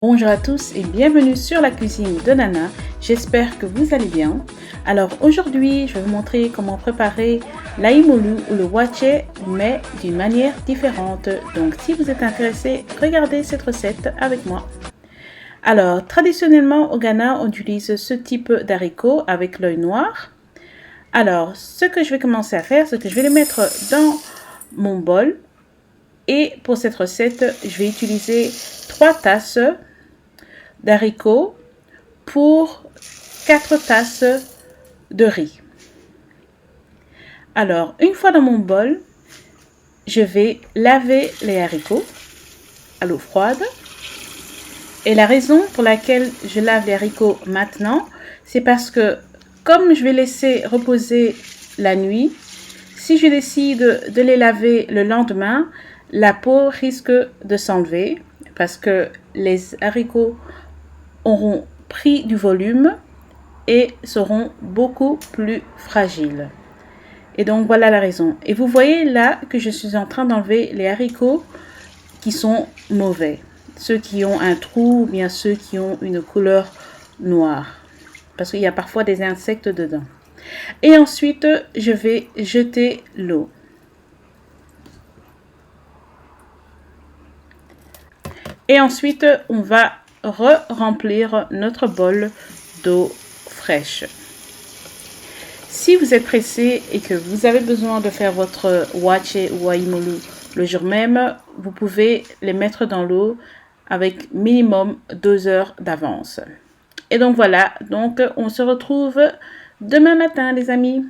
Bonjour à tous et bienvenue sur la cuisine de Nana, j'espère que vous allez bien. Alors aujourd'hui je vais vous montrer comment préparer l'aïmoulou ou le waché mais d'une manière différente. Donc si vous êtes intéressé, regardez cette recette avec moi. Alors traditionnellement au Ghana on utilise ce type d'haricots avec l'œil noir. Alors ce que je vais commencer à faire c'est que je vais les mettre dans mon bol et pour cette recette je vais utiliser 3 tasses d'haricots pour 4 tasses de riz. Alors, une fois dans mon bol, je vais laver les haricots à l'eau froide. Et la raison pour laquelle je lave les haricots maintenant, c'est parce que comme je vais laisser reposer la nuit, si je décide de les laver le lendemain, la peau risque de s'enlever parce que les haricots auront pris du volume et seront beaucoup plus fragiles. Et donc voilà la raison. Et vous voyez là que je suis en train d'enlever les haricots qui sont mauvais. Ceux qui ont un trou ou bien ceux qui ont une couleur noire. Parce qu'il y a parfois des insectes dedans. Et ensuite, je vais jeter l'eau. Et ensuite, on va remplir notre bol d'eau fraîche. Si vous êtes pressé et que vous avez besoin de faire votre waché ou aïmoulou le jour même, vous pouvez les mettre dans l'eau avec minimum 2 heures d'avance. Et donc voilà, donc on se retrouve demain matin les amis.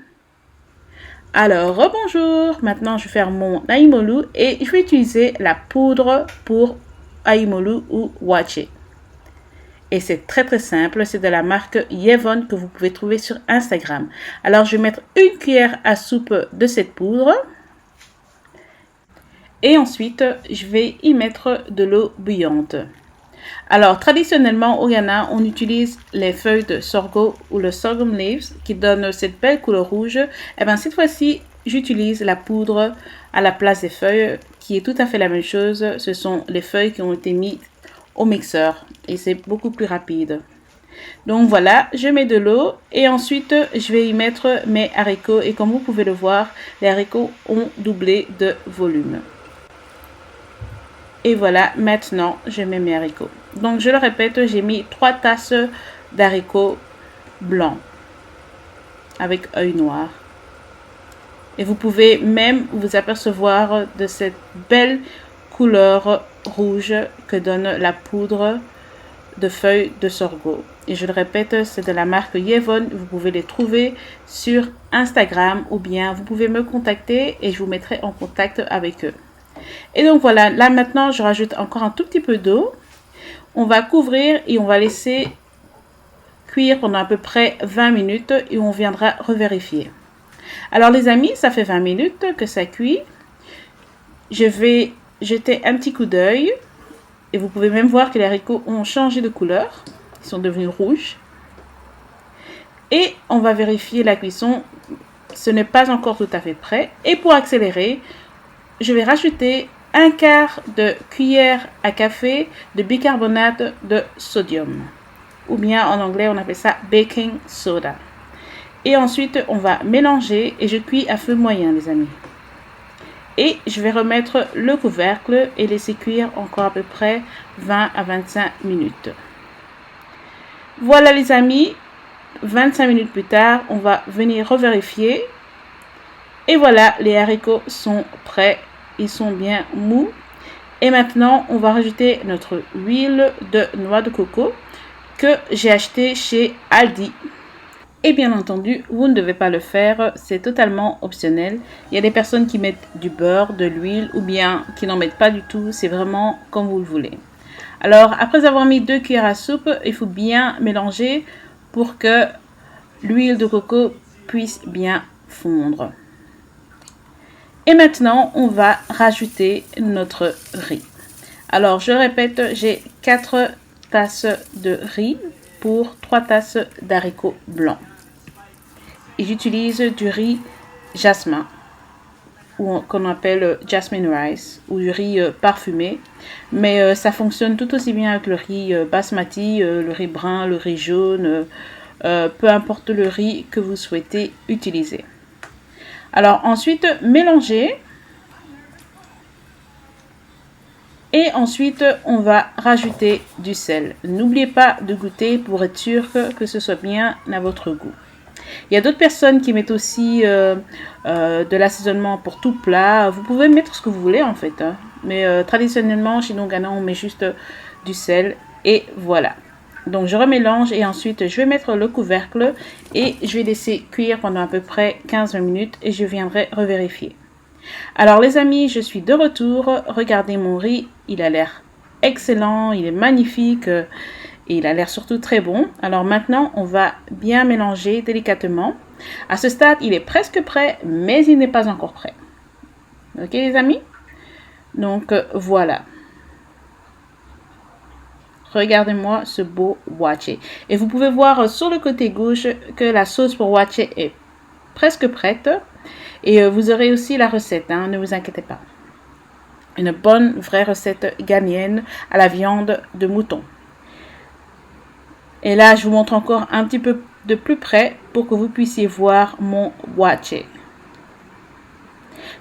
Alors rebonjour, maintenant je vais faire mon aïmoulou et je vais utiliser la poudre pour aïmoulou ou waché. Et c'est très simple, c'est de la marque Yevon que vous pouvez trouver sur Instagram. Alors je vais mettre une cuillère à soupe de cette poudre. Et ensuite, je vais y mettre de l'eau bouillante. Alors traditionnellement au Ghana, on utilise les feuilles de sorgho ou le sorghum leaves qui donnent cette belle couleur rouge. Et bien cette fois-ci, j'utilise la poudre à la place des feuilles qui est tout à fait la même chose. Ce sont les feuilles qui ont été mises au mixeur et c'est beaucoup plus rapide. Donc voilà, je mets de l'eau et ensuite je vais y mettre mes haricots et comme vous pouvez le voir, les haricots ont doublé de volume. Et voilà, maintenant je mets mes haricots. Donc je le répète, j'ai mis 3 tasses d'haricots blancs avec œil noir. Et vous pouvez même vous apercevoir de cette belle couleur rouge que donne la poudre de feuilles de sorgho. Et je le répète, c'est de la marque Yevon. Vous pouvez les trouver sur Instagram ou bien vous pouvez me contacter et je vous mettrai en contact avec eux. Et donc voilà, là maintenant je rajoute encore un tout petit peu d'eau. On va couvrir et on va laisser cuire pendant à peu près 20 minutes et on viendra revérifier. Alors les amis, ça fait 20 minutes que ça cuit. Je vais jeter un petit coup d'œil. Et vous pouvez même voir que les haricots ont changé de couleur. Ils sont devenus rouges. Et on va vérifier la cuisson. Ce n'est pas encore tout à fait prêt. Et pour accélérer, je vais rajouter un quart de cuillère à café de bicarbonate de sodium. Ou bien en anglais, on appelle ça baking soda. Et ensuite, on va mélanger et je cuis à feu moyen, les amis. Et je vais remettre le couvercle et laisser cuire encore à peu près 20 à 25 minutes. Voilà les amis, 25 minutes plus tard, on va venir revérifier. Et voilà, les haricots sont prêts, ils sont bien mous. Et maintenant, on va rajouter notre huile de noix de coco que j'ai acheté chez Aldi. Et bien entendu, vous ne devez pas le faire, c'est totalement optionnel. Il y a des personnes qui mettent du beurre, de l'huile ou bien qui n'en mettent pas du tout, c'est vraiment comme vous le voulez. Alors, après avoir mis 2 cuillères à soupe, il faut bien mélanger pour que l'huile de coco puisse bien fondre. Et maintenant, on va rajouter notre riz. Alors, je répète, j'ai 4 tasses de riz pour 3 tasses d'haricots blancs. Et j'utilise du riz jasmin qu'on appelle jasmine rice ou du riz parfumé. Mais ça fonctionne tout aussi bien avec le riz basmati, le riz brun, le riz jaune, peu importe le riz que vous souhaitez utiliser. Alors ensuite, mélangez. Et ensuite, on va rajouter du sel. N'oubliez pas de goûter pour être sûr que ce soit bien à votre goût. Il y a d'autres personnes qui mettent aussi de l'assaisonnement pour tout plat. Vous pouvez mettre ce que vous voulez en fait. Hein. Mais traditionnellement, chez nous au Ghana, on met juste du sel. Et voilà. Donc je remélange et ensuite je vais mettre le couvercle et je vais laisser cuire pendant à peu près 15-20 minutes et je viendrai revérifier. Alors les amis, je suis de retour. Regardez mon riz, il a l'air excellent, il est magnifique et il a l'air surtout très bon. Alors maintenant, on va bien mélanger délicatement. À ce stade, il est presque prêt, mais il n'est pas encore prêt. Ok les amis? Donc voilà. Regardez-moi ce beau wache. Et vous pouvez voir sur le côté gauche que la sauce pour wache est presque prête. Et vous aurez aussi la recette, hein, ne vous inquiétez pas. Une bonne, vraie recette ghanéenne à la viande de mouton. Et là, je vous montre encore un petit peu de plus près pour que vous puissiez voir mon wache.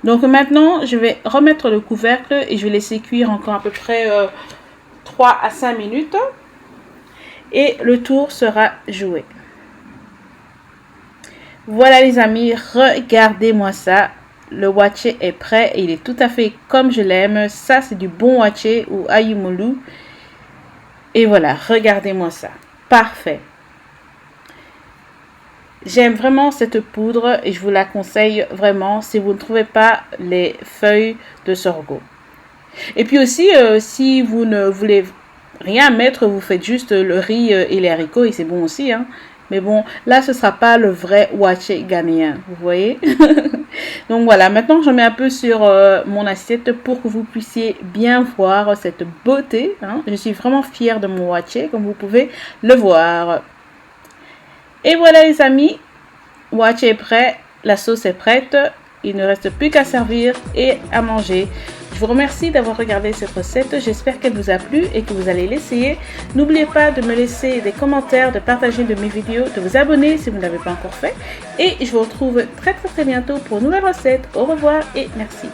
Donc maintenant, je vais remettre le couvercle et je vais laisser cuire encore à peu près 3 à 5 minutes. Et le tour sera joué. Voilà les amis, regardez-moi ça. Le wache est prêt et il est tout à fait comme je l'aime. Ça, c'est du bon wache ou ayumolu. Et voilà, regardez-moi ça. Parfait. J'aime vraiment cette poudre et je vous la conseille vraiment si vous ne trouvez pas les feuilles de sorgho. Et puis aussi, si vous ne voulez rien mettre, vous faites juste le riz et les haricots et c'est bon aussi, hein. Mais bon, là, ce ne sera pas le vrai wache ghanéen, vous voyez. Donc voilà, maintenant, je mets un peu sur mon assiette pour que vous puissiez bien voir cette beauté. Hein. Je suis vraiment fière de mon wache, comme vous pouvez le voir. Et voilà les amis, wache est prêt, la sauce est prête. Il ne reste plus qu'à servir et à manger. Je vous remercie d'avoir regardé cette recette. J'espère qu'elle vous a plu et que vous allez l'essayer. N'oubliez pas de me laisser des commentaires, de partager de mes vidéos, de vous abonner si vous ne l'avez pas encore fait. Et je vous retrouve très bientôt pour une nouvelle recette. Au revoir et merci.